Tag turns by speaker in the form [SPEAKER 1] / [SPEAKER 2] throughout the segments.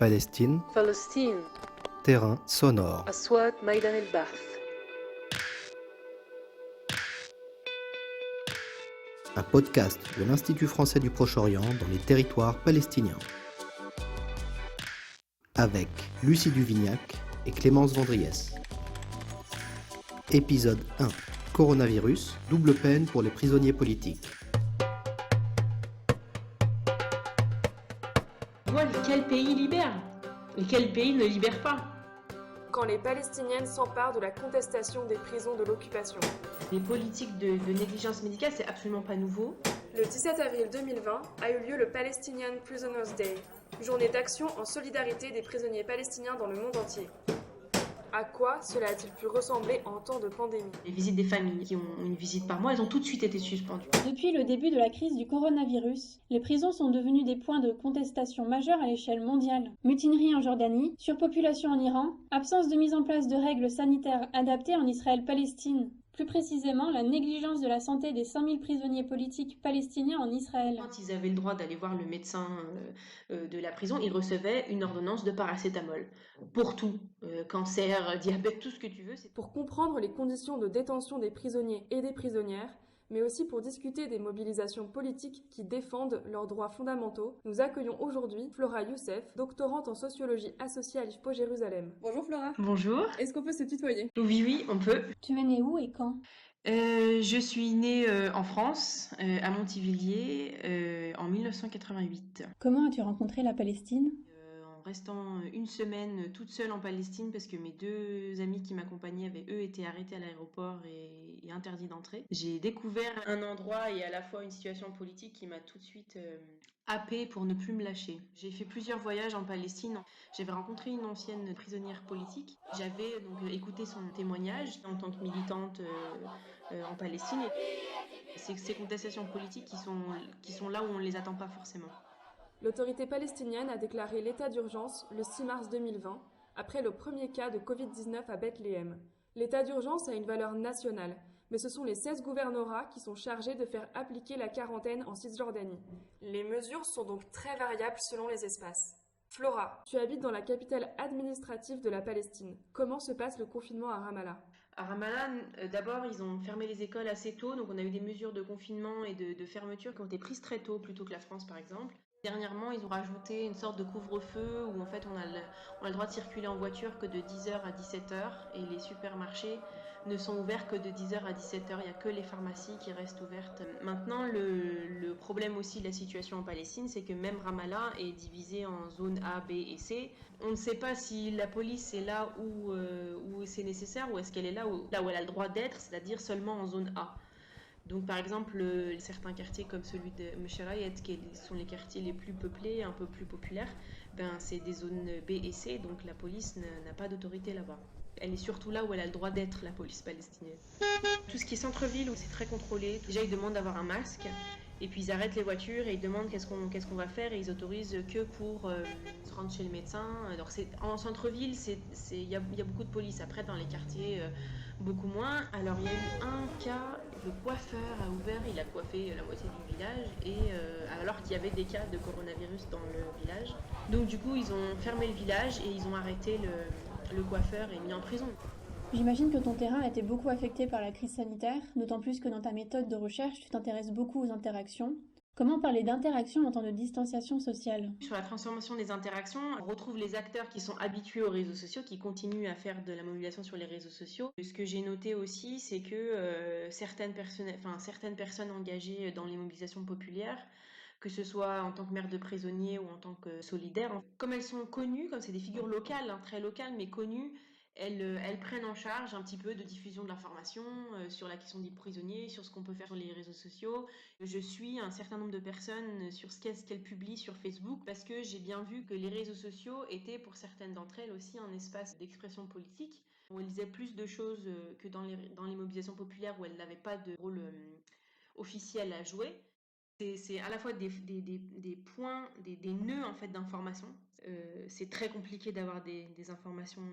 [SPEAKER 1] Palestine,
[SPEAKER 2] فلسطين
[SPEAKER 1] terrain sonore.
[SPEAKER 2] أصوات ميدان البحث.
[SPEAKER 1] Un podcast de l'Institut français du Proche-Orient dans les territoires palestiniens. Avec Lucie Duvignac et Clémence Vendriès. Épisode 1. Coronavirus, double peine pour les prisonniers politiques.
[SPEAKER 3] Quel pays libère et quel pays ne libère pas?
[SPEAKER 4] Quand les Palestiniennes s'emparent de la contestation des prisons de l'occupation.
[SPEAKER 3] Les politiques de négligence médicale, c'est absolument pas nouveau.
[SPEAKER 4] Le 17 avril 2020 a eu lieu le Palestinian Prisoners Day, journée d'action en solidarité des prisonniers palestiniens dans le monde entier. À quoi cela a-t-il pu ressembler en temps de pandémie?
[SPEAKER 3] Les visites des familles qui ont une visite par mois, elles ont tout de suite été suspendues.
[SPEAKER 5] Depuis le début de la crise du coronavirus, les prisons sont devenues des points de contestation majeurs à l'échelle mondiale. Mutinerie en Jordanie, surpopulation en Iran, absence de mise en place de règles sanitaires adaptées en Israël-Palestine. Plus précisément, la négligence de la santé des 5000 prisonniers politiques palestiniens en Israël.
[SPEAKER 3] Quand ils avaient le droit d'aller voir le médecin de la prison, ils recevaient une ordonnance de paracétamol. Pour tout, cancer, diabète, tout ce que tu veux.
[SPEAKER 4] Pour comprendre les conditions de détention des prisonniers et des prisonnières, mais aussi pour discuter des mobilisations politiques qui défendent leurs droits fondamentaux, nous accueillons aujourd'hui Flora Youssef, doctorante en sociologie associée à l'IFPO Jérusalem. Bonjour Flora.
[SPEAKER 3] Bonjour.
[SPEAKER 4] Est-ce qu'on peut se tutoyer?
[SPEAKER 3] Oui, on peut.
[SPEAKER 5] Tu es née où et quand?
[SPEAKER 3] Je suis née en France, à Montivilliers, en 1988.
[SPEAKER 5] Comment as-tu rencontré la Palestine?
[SPEAKER 3] En restant une semaine toute seule en Palestine parce que mes deux amis qui m'accompagnaient avaient eux été arrêtés à l'aéroport et interdits d'entrer. J'ai découvert un endroit et à la fois une situation politique qui m'a tout de suite happée pour ne plus me lâcher. J'ai fait plusieurs voyages en Palestine. J'avais rencontré une ancienne prisonnière politique. J'avais donc écouté son témoignage en tant que militante en Palestine. Et c'est ces contestations politiques qui sont là où on ne les attend pas forcément.
[SPEAKER 4] L'autorité palestinienne a déclaré l'état d'urgence le 6 mars 2020, après le premier cas de Covid-19 à Bethléem. L'état d'urgence a une valeur nationale, mais ce sont les 16 gouvernorats qui sont chargés de faire appliquer la quarantaine en Cisjordanie. Les mesures sont donc très variables selon les espaces. Flora, tu habites dans la capitale administrative de la Palestine. Comment se passe le confinement à Ramallah?
[SPEAKER 3] À Ramallah, d'abord, ils ont fermé les écoles assez tôt, donc on a eu des mesures de confinement et de fermeture qui ont été prises très tôt, plutôt que la France par exemple. Dernièrement, ils ont rajouté une sorte de couvre-feu où en fait on a le droit de circuler en voiture que de 10h à 17h et les supermarchés ne sont ouverts que de 10h à 17h. Il n'y a que les pharmacies qui restent ouvertes. Maintenant, le problème aussi de la situation en Palestine, c'est que même Ramallah est divisé en zones A, B et C. On ne sait pas si la police est là où c'est nécessaire ou est-ce qu'elle est là où elle a le droit d'être, c'est-à-dire seulement en zone A. Donc par exemple, certains quartiers comme celui de Msherayet, qui sont les quartiers les plus peuplés, un peu plus populaires, c'est des zones B et C, donc la police n'a pas d'autorité là-bas. Elle est surtout là où elle a le droit d'être, la police palestinienne. Tout ce qui est centre-ville, où c'est très contrôlé, déjà ils demandent d'avoir un masque, et puis ils arrêtent les voitures et ils demandent qu'est-ce qu'on va faire, et ils autorisent que pour se rendre chez le médecin. Alors en centre-ville, il y a beaucoup de police. Après, dans les quartiers, beaucoup moins. Alors il y a eu un cas, le coiffeur a ouvert, il a coiffé la moitié du village, et alors qu'il y avait des cas de coronavirus dans le village. Donc du coup, ils ont fermé le village et ils ont arrêté le coiffeur et mis en prison.
[SPEAKER 5] J'imagine que ton terrain a été beaucoup affecté par la crise sanitaire, d'autant plus que dans ta méthode de recherche, tu t'intéresses beaucoup aux interactions. Comment parler d'interaction en temps de distanciation sociale?
[SPEAKER 3] Sur la transformation des interactions, on retrouve les acteurs qui sont habitués aux réseaux sociaux, qui continuent à faire de la mobilisation sur les réseaux sociaux. Ce que j'ai noté aussi, c'est que certaines personnes engagées dans les mobilisations populaires, que ce soit en tant que mère de prisonniers ou en tant que solidaire, comme elles sont connues, comme c'est des figures locales, très locales, mais connues, elles prennent en charge un petit peu de diffusion de l'information sur la question des prisonniers, sur ce qu'on peut faire sur les réseaux sociaux. Je suis un certain nombre de personnes sur ce qu'elles publient sur Facebook parce que j'ai bien vu que les réseaux sociaux étaient pour certaines d'entre elles aussi un espace d'expression politique où elles disaient plus de choses que dans les mobilisations populaires où elles n'avaient pas de rôle officiel à jouer. C'est à la fois des points, des nœuds en fait d'informations. C'est très compliqué d'avoir des informations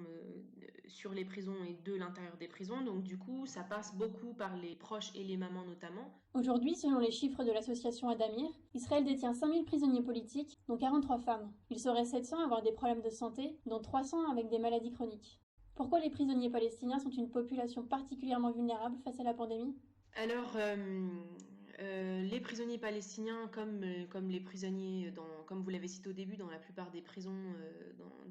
[SPEAKER 3] sur les prisons et de l'intérieur des prisons, donc du coup ça passe beaucoup par les proches et les mamans notamment.
[SPEAKER 5] Aujourd'hui, selon les chiffres de l'association Adamir, Israël détient 5000 prisonniers politiques, dont 43 femmes. Il serait 700 à avoir des problèmes de santé, dont 300 avec des maladies chroniques. Pourquoi les prisonniers palestiniens sont une population particulièrement vulnérable face à la pandémie ?
[SPEAKER 3] Alors, les prisonniers palestiniens, comme les prisonniers, comme vous l'avez cité au début, dans la plupart des prisons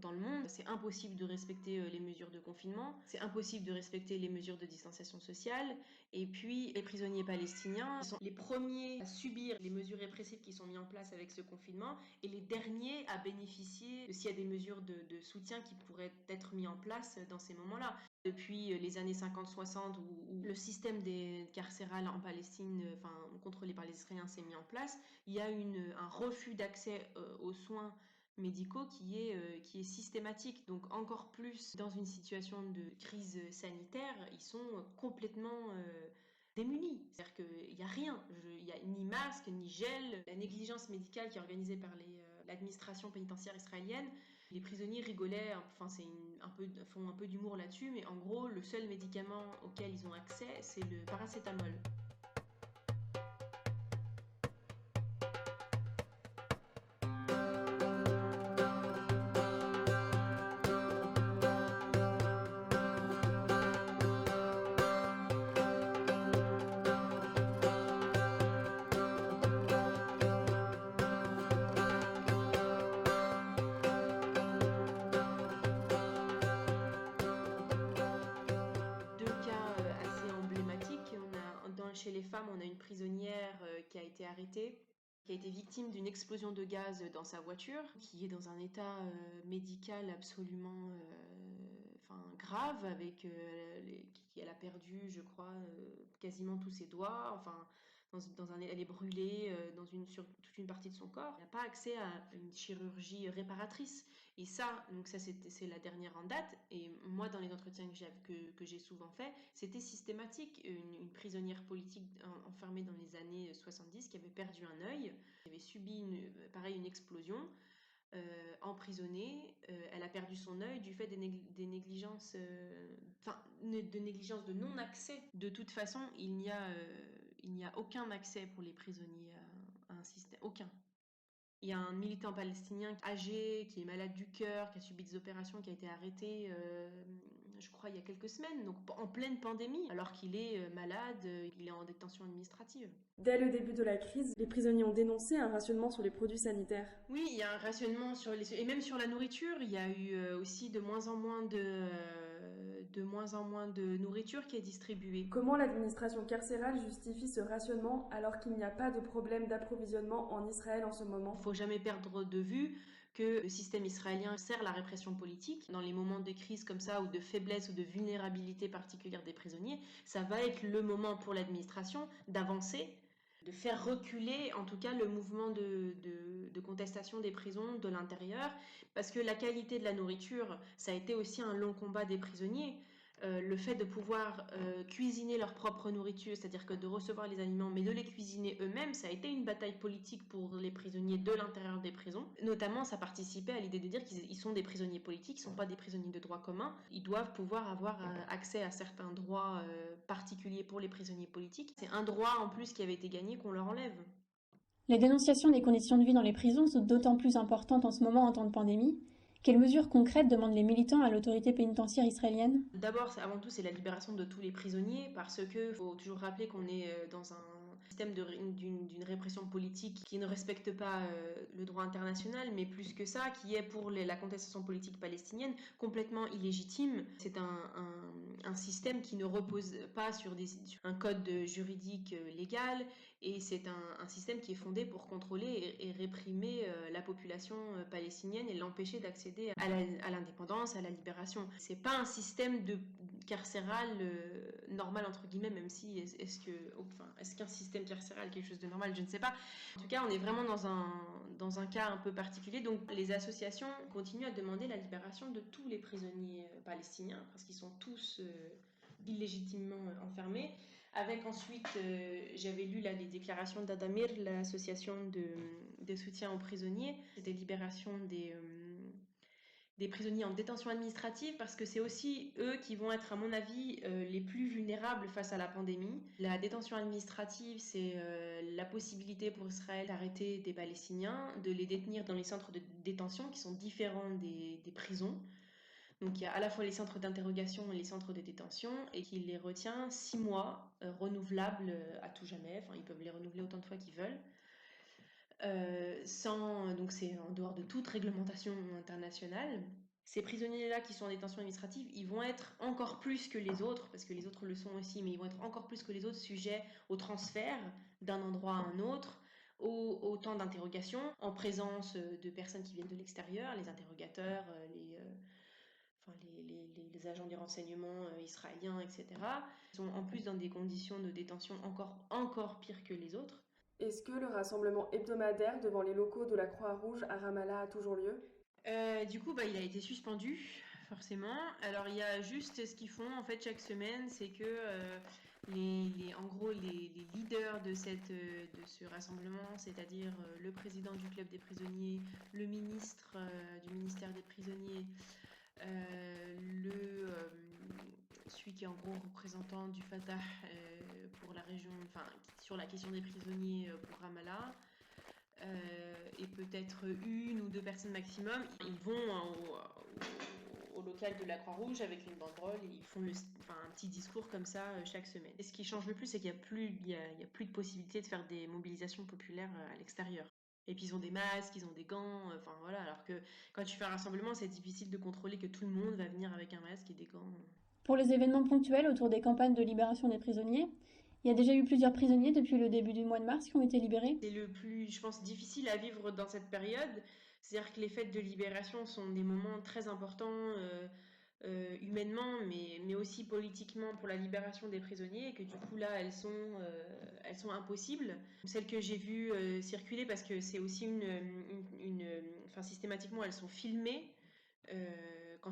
[SPEAKER 3] dans le monde, c'est impossible de respecter les mesures de confinement, c'est impossible de respecter les mesures de distanciation sociale. Et puis, les prisonniers palestiniens sont les premiers à subir les mesures répressives qui sont mises en place avec ce confinement et les derniers à bénéficier s'il y a des mesures de soutien qui pourraient être mises en place dans ces moments-là. Depuis les années 50-60 où le système carcéral en Palestine, contrôlé par les Israéliens, s'est mis en place, il y a un refus d'accès aux soins médicaux qui est systématique. Donc encore plus dans une situation de crise sanitaire, ils sont complètement démunis. C'est-à-dire qu'il n'y a rien, il n'y a ni masque, ni gel. La négligence médicale qui est organisée par l'administration pénitentiaire israélienne, les prisonniers rigolaient, font un peu d'humour là-dessus, mais en gros, le seul médicament auquel ils ont accès, c'est le paracétamol. Chez les femmes, on a une prisonnière qui a été arrêtée, qui a été victime d'une explosion de gaz dans sa voiture, qui est dans un état médical absolument grave, elle a perdu, je crois, quasiment tous ses doigts, elle est brûlée sur toute une partie de son corps. Elle n'a pas accès à une chirurgie réparatrice. Et ça c'est la dernière en date. Et moi, dans les entretiens que j'ai souvent fait, c'était systématique. Une prisonnière politique enfermée dans les années 70 qui avait perdu un œil, qui avait subi une explosion, emprisonnée. Elle a perdu son œil du fait des négligences, de négligence de non-accès. De toute façon, il n'y a aucun accès pour les prisonniers à un système, aucun. Il y a un militant palestinien âgé, qui est malade du cœur, qui a subi des opérations, qui a été arrêté, je crois, il y a quelques semaines, donc en pleine pandémie, alors qu'il est malade, il est en détention administrative.
[SPEAKER 4] Dès le début de la crise, les prisonniers ont dénoncé un rationnement sur les produits sanitaires.
[SPEAKER 3] Oui, il y a un rationnement et même sur la nourriture. Il y a eu aussi de moins en moins de nourriture qui est distribuée.
[SPEAKER 4] Comment l'administration carcérale justifie ce rationnement alors qu'il n'y a pas de problème d'approvisionnement en Israël en ce moment ?
[SPEAKER 3] Il ne faut jamais perdre de vue que le système israélien sert la répression politique. Dans les moments de crise comme ça, ou de faiblesse ou de vulnérabilité particulière des prisonniers, ça va être le moment pour l'administration d'avancer, de faire reculer en tout cas le mouvement de contestation des prisons de l'intérieur, parce que la qualité de la nourriture, ça a été aussi un long combat des prisonniers. Le fait de pouvoir cuisiner leur propre nourriture, c'est-à-dire que de recevoir les aliments mais de les cuisiner eux-mêmes, ça a été une bataille politique pour les prisonniers de l'intérieur des prisons. Notamment, ça participait à l'idée de dire qu'ils sont des prisonniers politiques, ils ne sont pas des prisonniers de droit commun. Ils doivent pouvoir avoir accès à certains droits particuliers pour les prisonniers politiques. C'est un droit en plus qui avait été gagné qu'on leur enlève.
[SPEAKER 5] La dénonciation des conditions de vie dans les prisons sont d'autant plus importantes en ce moment en temps de pandémie. Quelles mesures concrètes demandent les militants à l'autorité pénitentiaire israélienne ?
[SPEAKER 3] D'abord, avant tout, c'est la libération de tous les prisonniers, parce qu'il faut toujours rappeler qu'on est dans un système d'une répression politique qui ne respecte pas le droit international, mais plus que ça, qui est pour la contestation politique palestinienne complètement illégitime. C'est un système qui ne repose pas sur un code juridique légal, et c'est un système qui est fondé pour contrôler et réprimer la population palestinienne et l'empêcher d'accéder à l'indépendance, à la libération. C'est pas un système carcéral normal entre guillemets, même si est-ce qu'un système carcéral est quelque chose de normal, je ne sais pas. En tout cas, on est vraiment dans un cas un peu particulier. Donc les associations continuent à demander la libération de tous les prisonniers palestiniens, parce qu'ils sont tous illégitimement enfermés. Avec ensuite, j'avais lu là, les déclarations d'Adamir, l'association de soutien aux prisonniers, des libérations des prisonniers en détention administrative, parce que c'est aussi eux qui vont être, à mon avis, les plus vulnérables face à la pandémie. La détention administrative, c'est la possibilité pour Israël d'arrêter des Palestiniens, de les détenir dans les centres de détention qui sont différents des prisons. Donc il y a à la fois les centres d'interrogation et les centres de détention, et qui les retient 6 mois, renouvelables à tout jamais. Enfin, ils peuvent les renouveler autant de fois qu'ils veulent. Donc c'est en dehors de toute réglementation internationale. Ces prisonniers-là qui sont en détention administrative, ils vont être encore plus que les autres, parce que les autres le sont aussi, mais ils vont être encore plus que les autres sujets au transfert d'un endroit à un autre, au temps d'interrogation, en présence de personnes qui viennent de l'extérieur, les interrogateurs, les agents du renseignement israéliens, etc. Ils sont en plus dans des conditions de détention encore pires que les autres.
[SPEAKER 4] Est-ce que le rassemblement hebdomadaire devant les locaux de la Croix-Rouge à Ramallah a toujours lieu ?
[SPEAKER 3] Du coup, il a été suspendu, forcément. Alors, il y a juste ce qu'ils font, en fait, chaque semaine, c'est que en gros, les leaders de ce rassemblement, c'est-à-dire le président du club des prisonniers, le ministre du ministère des prisonniers, celui qui est en gros représentant du Fatah pour la région, enfin, sur la question des prisonniers pour Ramallah, et peut-être 1 ou 2 personnes maximum, ils vont au local de la Croix-Rouge avec une banderole et ils font un petit discours comme ça chaque semaine. Et ce qui change le plus, c'est qu'il n'y a plus de possibilité de faire des mobilisations populaires à l'extérieur. Et puis ils ont des masques, ils ont des gants, enfin voilà, alors que quand tu fais un rassemblement, c'est difficile de contrôler que tout le monde va venir avec un masque et des gants.
[SPEAKER 5] Pour les événements ponctuels autour des campagnes de libération des prisonniers, il y a déjà eu plusieurs prisonniers depuis le début du mois de mars qui ont été libérés.
[SPEAKER 3] C'est le plus, je pense, difficile à vivre dans cette période. C'est-à-dire que les fêtes de libération sont des moments très importants humainement, mais aussi politiquement pour la libération des prisonniers, et que du coup là, elles sont impossibles. Celles que j'ai vues circuler, parce que c'est aussi systématiquement, elles sont filmées.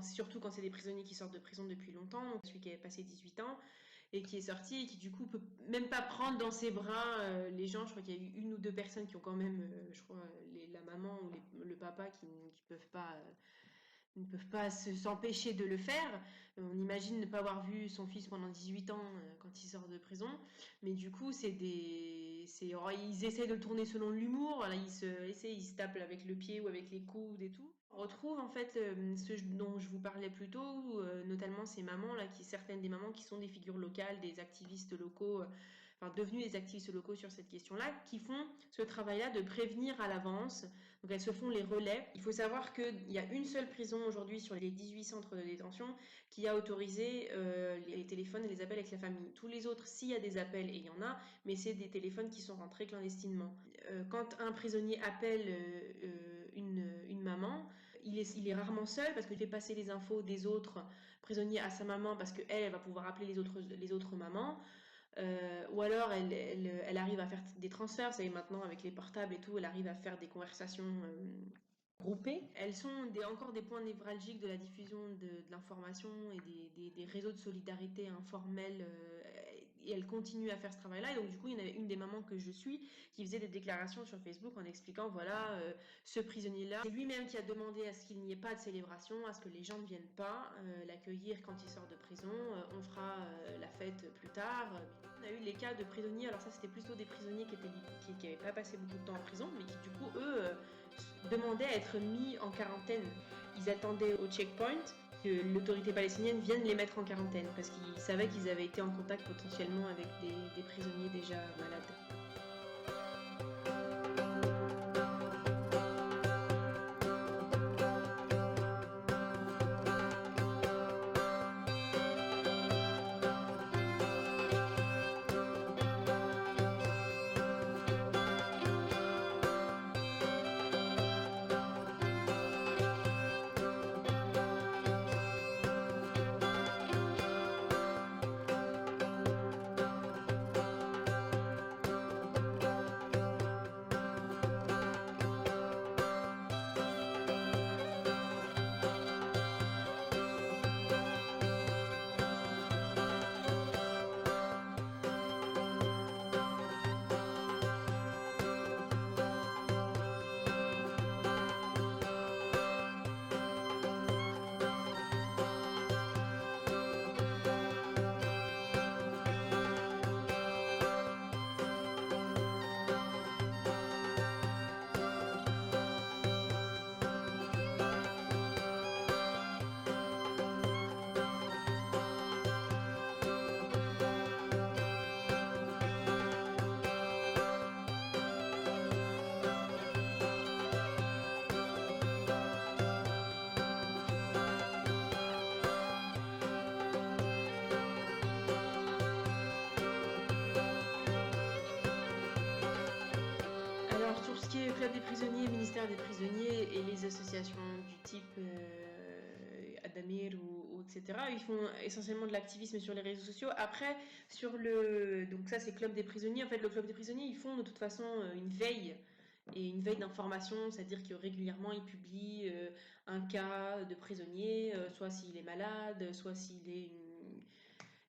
[SPEAKER 3] Surtout quand c'est des prisonniers qui sortent de prison depuis longtemps, donc celui qui avait passé 18 ans et qui est sorti et qui du coup peut même pas prendre dans ses bras les gens. Je crois qu'il y a eu 1 ou 2 personnes qui ont quand même, je crois, la maman ou le papa qui ne peuvent pas s'empêcher de le faire. On imagine ne pas avoir vu son fils pendant 18 ans quand il sort de prison, mais du coup ils essaient de le tourner selon l'humour. Voilà, ils se tapent avec le pied ou avec les coudes et tout. On retrouve en fait ce dont je vous parlais plus tôt, notamment ces mamans là, certaines des mamans qui sont des figures locales, des activistes locaux, devenus des activistes locaux sur cette question-là, qui font ce travail-là de prévenir à l'avance. Donc elles se font les relais. Il faut savoir qu'il y a une seule prison aujourd'hui sur les 18 centres de détention qui a autorisé les téléphones et les appels avec la famille. Tous les autres, s'il y a des appels, et il y en a, mais c'est des téléphones qui sont rentrés clandestinement. Quand un prisonnier appelle une maman, il est rarement seul parce qu'il fait passer les infos des autres prisonniers à sa maman, parce qu'elle va pouvoir appeler les autres mamans. Ou alors elle arrive à faire des transferts, vous savez, maintenant avec les portables et tout, elle arrive à faire des conversations groupées. Elles sont encore des points névralgiques de la diffusion de l'information et des réseaux de solidarité informels, et elles continuent à faire ce travail-là. Et donc du coup, il y en avait une des mamans que je suis qui faisait des déclarations sur Facebook en expliquant, voilà, ce prisonnier-là, c'est lui-même qui a demandé à ce qu'il n'y ait pas de célébration, à ce que les gens ne viennent pas l'accueillir quand il sort de prison, on fera la fête plus tard. On a eu les cas de prisonniers, alors ça c'était plutôt des prisonniers qui n'avaient pas passé beaucoup de temps en prison, mais qui du coup eux demandaient à être mis en quarantaine. Ils attendaient au checkpoint que l'autorité palestinienne vienne les mettre en quarantaine, parce qu'ils savaient qu'ils avaient été en contact potentiellement avec des prisonniers déjà malades. qui est Club des prisonniers, Ministère des prisonniers et les associations du type Adamir ou etc., ils font essentiellement de l'activisme sur les réseaux sociaux. Après, donc ça c'est Club des prisonniers. En fait, le Club des prisonniers, ils font de toute façon une veille d'information, c'est-à-dire que régulièrement ils publient un cas de prisonnier, soit s'il est malade, soit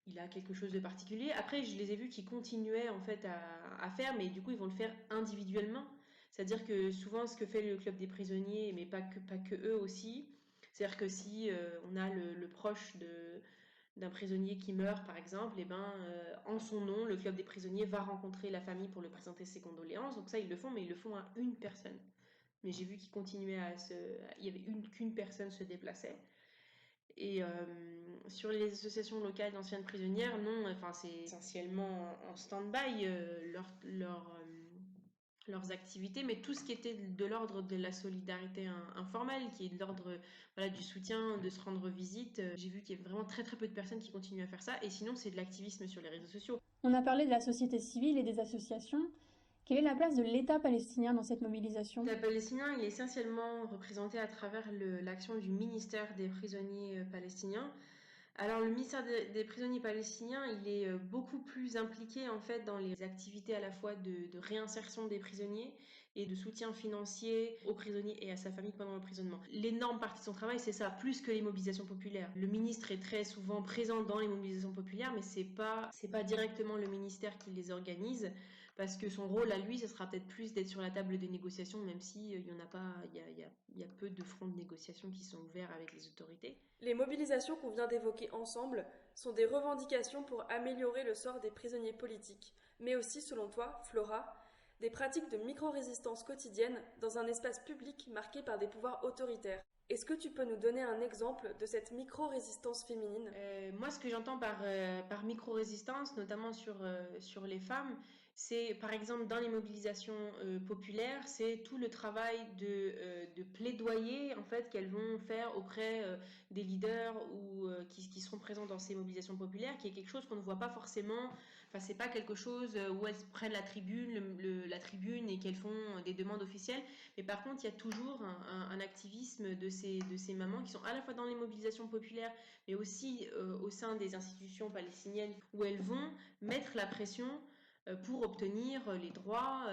[SPEAKER 3] il a quelque chose de particulier. Après, je les ai vus qui continuaient en fait à faire, mais du coup ils vont le faire individuellement. C'est-à-dire que souvent ce que fait le Club des prisonniers, mais pas que eux aussi, c'est-à-dire que si on a le proche d'un prisonnier qui meurt par exemple, et ben, en son nom, le Club des prisonniers va rencontrer la famille pour lui présenter ses condoléances. Donc ça ils le font, mais ils le font à une personne. Mais j'ai vu qu'ils continuaient il y avait qu'une personne se déplaçait. Et sur les associations locales d'anciennes prisonnières, non, enfin c'est essentiellement en stand-by leurs activités, mais tout ce qui était de l'ordre de la solidarité informelle, qui est de l'ordre voilà, du soutien, de se rendre visite, j'ai vu qu'il y avait vraiment très très peu de personnes qui continuent à faire ça, et sinon c'est de l'activisme sur les réseaux sociaux.
[SPEAKER 5] On a parlé de la société civile et des associations. Quelle est la place de l'État palestinien dans cette mobilisation ?
[SPEAKER 3] L'État palestinien, il est essentiellement représenté à travers l'action du ministère des prisonniers palestiniens. Alors le ministère des prisonniers palestiniens, il est beaucoup plus impliqué en fait dans les activités à la fois de réinsertion des prisonniers et de soutien financier aux prisonniers et à sa famille pendant l'emprisonnement. L'énorme partie de son travail, c'est ça, plus que les mobilisations populaires. Le ministre est très souvent présent dans les mobilisations populaires, mais c'est pas directement le ministère qui les organise. Parce que son rôle à lui, ce sera peut-être plus d'être sur la table des négociations, même si il y en a pas, il y a peu de fronts de négociation qui sont ouverts avec les autorités.
[SPEAKER 4] Les mobilisations qu'on vient d'évoquer ensemble sont des revendications pour améliorer le sort des prisonniers politiques, mais aussi, selon toi, Flora, des pratiques de micro-résistance quotidienne dans un espace public marqué par des pouvoirs autoritaires. Est-ce que tu peux nous donner un exemple de cette micro-résistance féminine ?
[SPEAKER 3] Moi, ce que j'entends par micro-résistance, notamment sur les femmes, c'est par exemple dans les mobilisations populaires, c'est tout le travail de plaidoyer en fait qu'elles vont faire auprès des leaders ou qui seront présents dans ces mobilisations populaires, qui est quelque chose qu'on ne voit pas forcément. Enfin, c'est pas quelque chose où elles prennent la tribune et qu'elles font des demandes officielles. Mais par contre, il y a toujours un activisme de ces mamans qui sont à la fois dans les mobilisations populaires, mais aussi au sein des institutions palestiniennes où elles vont mettre la pression pour obtenir les droits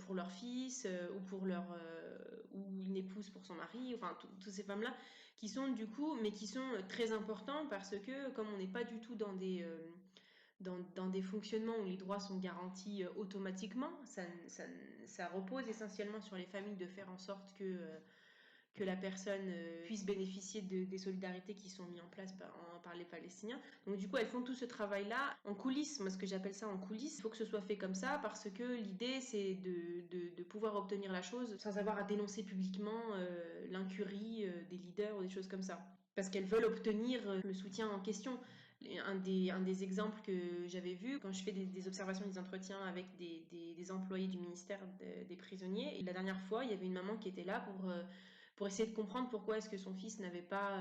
[SPEAKER 3] pour leur fils ou une épouse pour son mari, enfin toutes ces femmes-là qui sont du coup, mais qui sont très importants parce que comme on n'est pas du tout dans des fonctionnements où les droits sont garantis automatiquement, ça repose essentiellement sur les familles de faire en sorte que la personne puisse bénéficier des solidarités qui sont mises en place par les Palestiniens. Donc du coup, elles font tout ce travail-là en coulisses. Moi, ce que j'appelle ça en coulisses, il faut que ce soit fait comme ça parce que l'idée, c'est de pouvoir obtenir la chose sans avoir à dénoncer publiquement l'incurie des leaders ou des choses comme ça. Parce qu'elles veulent obtenir le soutien en question. Un des exemples que j'avais vu quand je fais des observations, des entretiens avec des employés du ministère des prisonniers, et la dernière fois, il y avait une maman qui était là pour essayer de comprendre pourquoi est-ce que son fils n'avait pas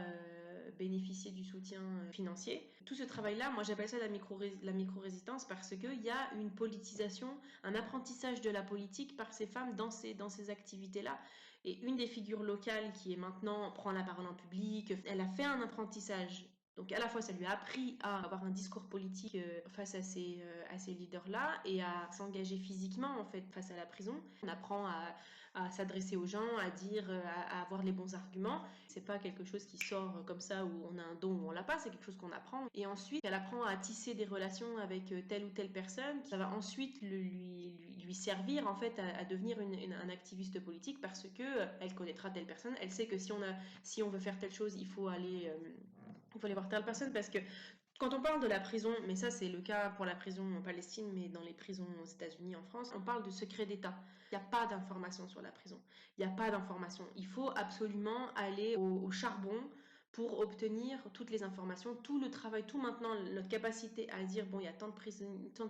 [SPEAKER 3] bénéficié du soutien financier. Tout ce travail-là, moi j'appelle ça la micro-résistance parce qu'il y a une politisation, un apprentissage de la politique par ces femmes dans ces activités-là. Et une des figures locales qui est maintenant prend la parole en public, elle a fait un apprentissage. Donc à la fois ça lui a appris à avoir un discours politique face à ces leaders-là et à s'engager physiquement en fait face à la prison. On apprend à s'adresser aux gens, à dire, à avoir les bons arguments. C'est pas quelque chose qui sort comme ça où on a un don ou on l'a pas, c'est quelque chose qu'on apprend. Et ensuite, elle apprend à tisser des relations avec telle ou telle personne qui va ensuite lui servir en fait à devenir un activiste politique parce que elle connaîtra telle personne, elle sait que si on veut faire telle chose, il faut aller voir telle personne parce que quand on parle de la prison, mais ça c'est le cas pour la prison en Palestine, mais dans les prisons aux États-Unis, en France, on parle de secret d'État. Il n'y a pas d'information sur la prison. Il n'y a pas d'information. Il faut absolument aller au charbon pour obtenir toutes les informations, tout le travail, tout maintenant, notre capacité à dire, bon, il y a tant de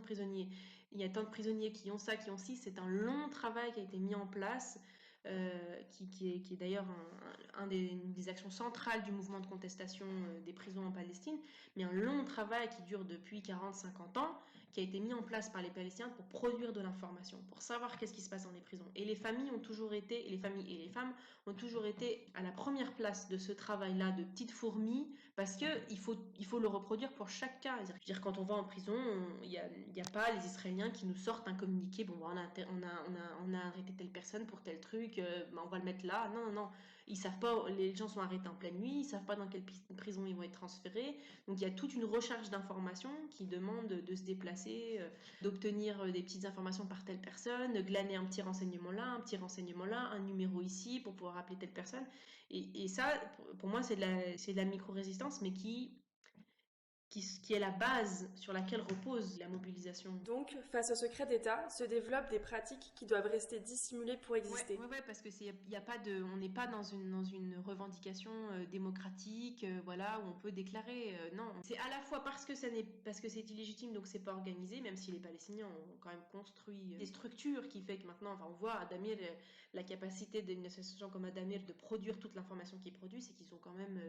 [SPEAKER 3] prisonniers, il y a tant de prisonniers qui ont ça, qui ont ci, c'est un long travail qui a été mis en place. Qui est d'ailleurs des actions centrales du mouvement de contestation des prisons en Palestine, mais un long travail qui dure depuis 40-50 ans, qui a été mis en place par les Palestiniens pour produire de l'information, pour savoir qu'est-ce qui se passe dans les prisons. Et les familles ont toujours été, et les familles et les femmes ont toujours été à la première place de ce travail-là de petites fourmis, parce que il faut le reproduire pour chaque cas. Je veux dire, quand on va en prison, il y a pas les Israéliens qui nous sortent un communiqué, bon, on a arrêté telle personne pour tel truc, on va le mettre là. Non, non, non. Ils savent pas, les gens sont arrêtés en pleine nuit, ils savent pas dans quelle prison ils vont être transférés. Donc il y a toute une recherche d'informations qui demande de se déplacer, d'obtenir des petites informations par telle personne, de glaner un petit renseignement là, un numéro ici pour pouvoir appeler telle personne. Et ça, pour moi, c'est de la micro-résistance, mais qui est la base sur laquelle repose la mobilisation.
[SPEAKER 4] Donc, face au secret d'État, se développent des pratiques qui doivent rester dissimulées pour exister.
[SPEAKER 3] Ouais, parce que on n'est pas dans une revendication démocratique, voilà, où on peut déclarer. Non, c'est à la fois parce que c'est illégitime, donc c'est pas organisé, même si les Palestiniens ont quand même construit des structures qui fait que maintenant, enfin, on voit à Damir la capacité d'une association comme Adamir de produire toute l'information qu'ils produisent, c'est qu'ils ont quand même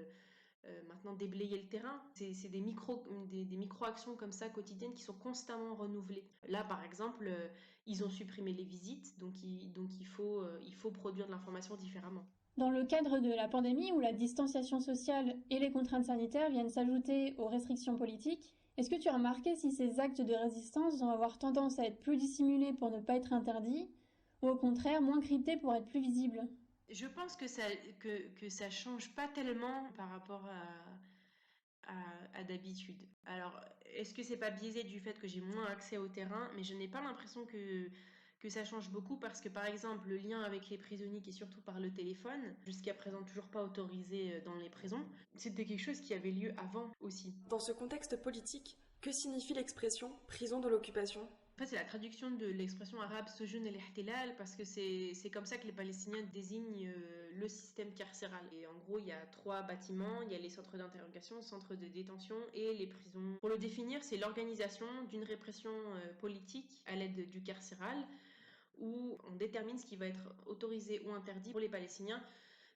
[SPEAKER 3] maintenant déblayer le terrain. C'est des micro-actions comme ça quotidiennes qui sont constamment renouvelées. Là, par exemple, ils ont supprimé les visites, donc il faut produire de l'information différemment.
[SPEAKER 5] Dans le cadre de la pandémie où la distanciation sociale et les contraintes sanitaires viennent s'ajouter aux restrictions politiques, est-ce que tu as remarqué si ces actes de résistance vont avoir tendance à être plus dissimulés pour ne pas être interdits, ou au contraire moins cryptés pour être plus visibles ?
[SPEAKER 3] Je pense que ça change pas tellement par rapport à d'habitude. Alors, est-ce que c'est pas biaisé du fait que j'ai moins accès au terrain, mais je n'ai pas l'impression que ça change beaucoup parce que par exemple le lien avec les prisonniers qui est surtout par le téléphone, jusqu'à présent toujours pas autorisé dans les prisons, c'était quelque chose qui avait lieu avant aussi.
[SPEAKER 4] Dans ce contexte politique, que signifie l'expression « prison de l'occupation » ?
[SPEAKER 3] En fait, c'est la traduction de l'expression arabe Sujun el-Ihtilal parce que c'est comme ça que les Palestiniens désignent le système carcéral. Et en gros, il y a 3 bâtiments, il y a les centres d'interrogation, centres de détention et les prisons. Pour le définir, c'est l'organisation d'une répression politique à l'aide du carcéral où on détermine ce qui va être autorisé ou interdit pour les Palestiniens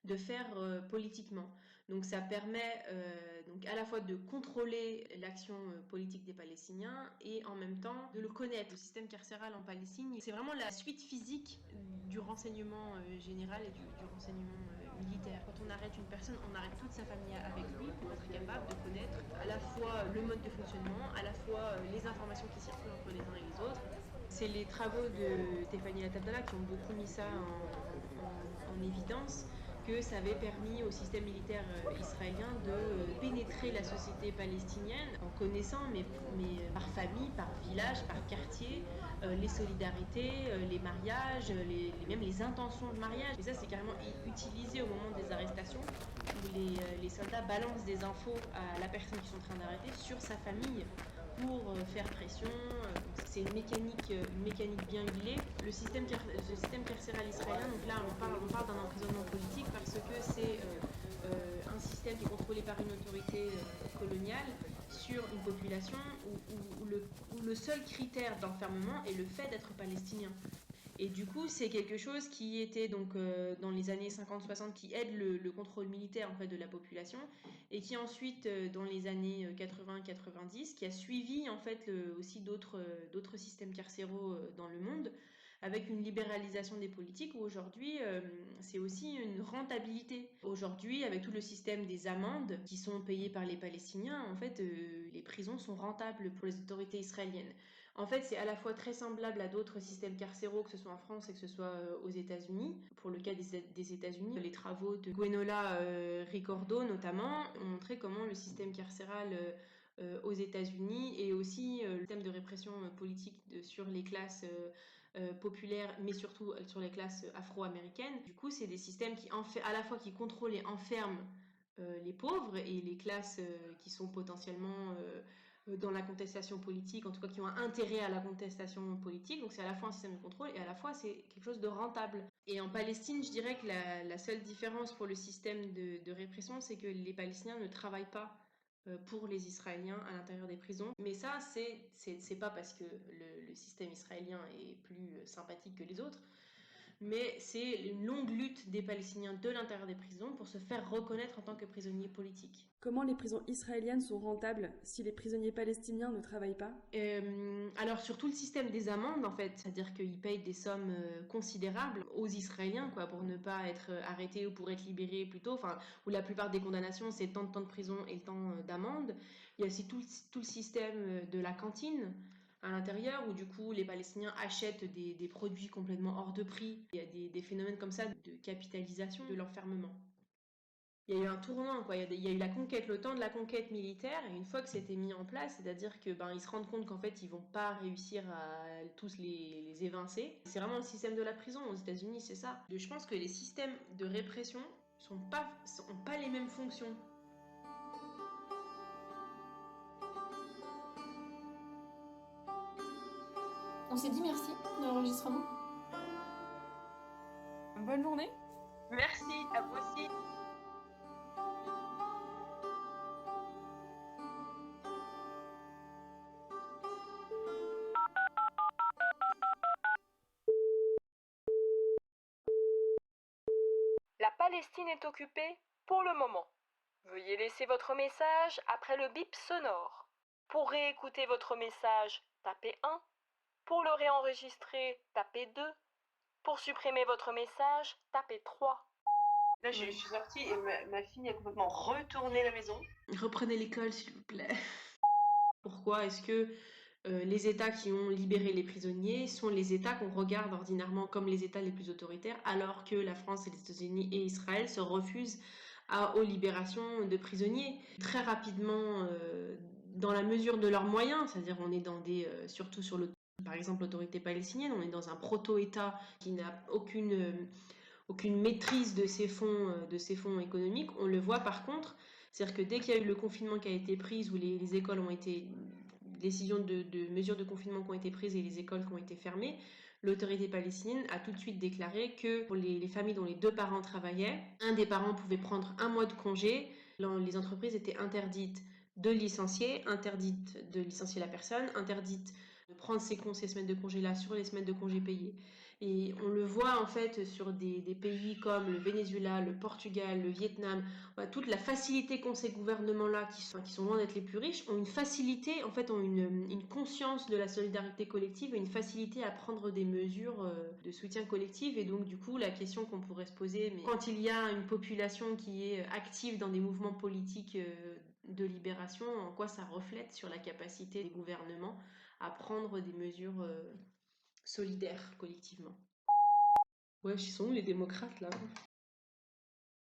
[SPEAKER 3] de faire politiquement. Donc ça permet donc à la fois de contrôler l'action politique des Palestiniens et en même temps de le connaître. Le système carcéral en Palestine, c'est vraiment la suite physique du renseignement général et du renseignement militaire. Quand on arrête une personne, on arrête toute sa famille avec lui pour être capable de connaître à la fois le mode de fonctionnement, à la fois les informations qui circulent entre les uns et les autres. C'est les travaux de Stéphanie Latabdallah qui ont beaucoup mis ça en évidence, que ça avait permis au système militaire israélien de pénétrer la société palestinienne en connaissant, mais par famille, par village, par quartier, les solidarités, les mariages, même les intentions de mariage. Et ça, c'est carrément utilisé au moment des arrestations, où les soldats balancent des infos à la personne qu'ils sont en train d'arrêter sur sa famille pour faire pression. C'est une mécanique bien huilée. Le système carcéral israélien, donc là on parle d'un emprisonnement politique parce que c'est un système qui est contrôlé par une autorité coloniale sur une population où le seul critère d'enfermement est le fait d'être palestinien. Et du coup, c'est quelque chose qui était donc dans les années 50-60 qui aide le contrôle militaire en fait de la population et qui ensuite dans les années 80-90 qui a suivi en fait aussi d'autres systèmes carcéraux dans le monde avec une libéralisation des politiques où aujourd'hui c'est aussi une rentabilité. Aujourd'hui, avec tout le système des amendes qui sont payées par les Palestiniens, en fait les prisons sont rentables pour les autorités israéliennes. En fait, c'est à la fois très semblable à d'autres systèmes carcéraux, que ce soit en France et que ce soit aux États-Unis. Pour le cas des États-Unis, les travaux de Gwenola Ricordo notamment ont montré comment le système carcéral aux États-Unis et aussi le système de répression politique sur les classes populaires, mais surtout sur les classes afro-américaines. Du coup, c'est des systèmes qui à la fois qui contrôlent et enferment les pauvres et les classes qui sont potentiellement dans la contestation politique, en tout cas qui ont un intérêt à la contestation politique. Donc c'est à la fois un système de contrôle et à la fois c'est quelque chose de rentable. Et en Palestine, je dirais que la seule différence pour le système de répression, c'est que les Palestiniens ne travaillent pas pour les Israéliens à l'intérieur des prisons. Mais ça, c'est pas parce que le système israélien est plus sympathique que les autres, mais c'est une longue lutte des Palestiniens de l'intérieur des prisons pour se faire reconnaître en tant que prisonniers politiques.
[SPEAKER 4] Comment les prisons israéliennes sont rentables si les prisonniers palestiniens ne travaillent pas?
[SPEAKER 3] Alors sur tout le système des amendes en fait, c'est-à-dire qu'ils payent des sommes considérables aux Israéliens quoi, pour ne pas être arrêtés ou pour être libérés plus tôt, enfin, où la plupart des condamnations c'est tant de temps de prison et le temps d'amende. Il y a aussi tout le système de la cantine à l'intérieur où du coup les Palestiniens achètent des produits complètement hors de prix. Il y a des phénomènes comme ça de capitalisation de l'enfermement. Il y a eu un tournant, quoi. Il y a eu la conquête, le temps de la conquête militaire, et une fois que c'était mis en place, c'est-à-dire que ils se rendent compte qu'en fait ils vont pas réussir à tous les évincer. C'est vraiment le système de la prison aux États-Unis, c'est ça. Je pense que les systèmes de répression ont pas les mêmes fonctions.
[SPEAKER 5] On s'est dit merci de l'enregistrement.
[SPEAKER 4] Bonne journée!
[SPEAKER 3] Merci, à vous aussi.
[SPEAKER 6] La Palestine est occupée pour le moment. Veuillez laisser votre message après le bip sonore. Pour réécouter votre message, tapez 1. Pour le réenregistrer, tapez 2. Pour supprimer votre message, tapez 3.
[SPEAKER 3] Là, je suis sortie et ma fille a complètement retourné à la maison. Reprenez l'école, s'il vous plaît. Pourquoi est-ce que les États qui ont libéré les prisonniers sont les États qu'on regarde ordinairement comme les États les plus autoritaires, alors que la France et les États-Unis et Israël se refusent aux libérations de prisonniers très rapidement, dans la mesure de leurs moyens, c'est-à-dire on est dans surtout par exemple l'autorité palestinienne, on est dans un proto-État qui n'a aucune maîtrise de ces fonds économiques. On le voit par contre, c'est-à-dire que dès qu'il y a eu le confinement qui a été pris, où les écoles ont été décisions de mesures de confinement qui ont été prises et les écoles qui ont été fermées, l'autorité palestinienne a tout de suite déclaré que pour les familles dont les deux parents travaillaient, un des parents pouvait prendre un mois de congé. Les entreprises étaient interdites de licencier la personne, interdites de prendre ces semaines de congé là sur les semaines de congé payées. Et on le voit en fait sur des pays comme le Venezuela, le Portugal, le Vietnam, toute la facilité qu'ont ces gouvernements-là, qui sont loin d'être les plus riches, ont une facilité, en fait, ont une conscience de la solidarité collective et une facilité à prendre des mesures de soutien collectif. Et donc, du coup, la question qu'on pourrait se poser, mais quand il y a une population qui est active dans des mouvements politiques de libération, en quoi ça reflète sur la capacité des gouvernements à prendre des mesures solidaires collectivement. Ouais, ils sont où les démocrates là?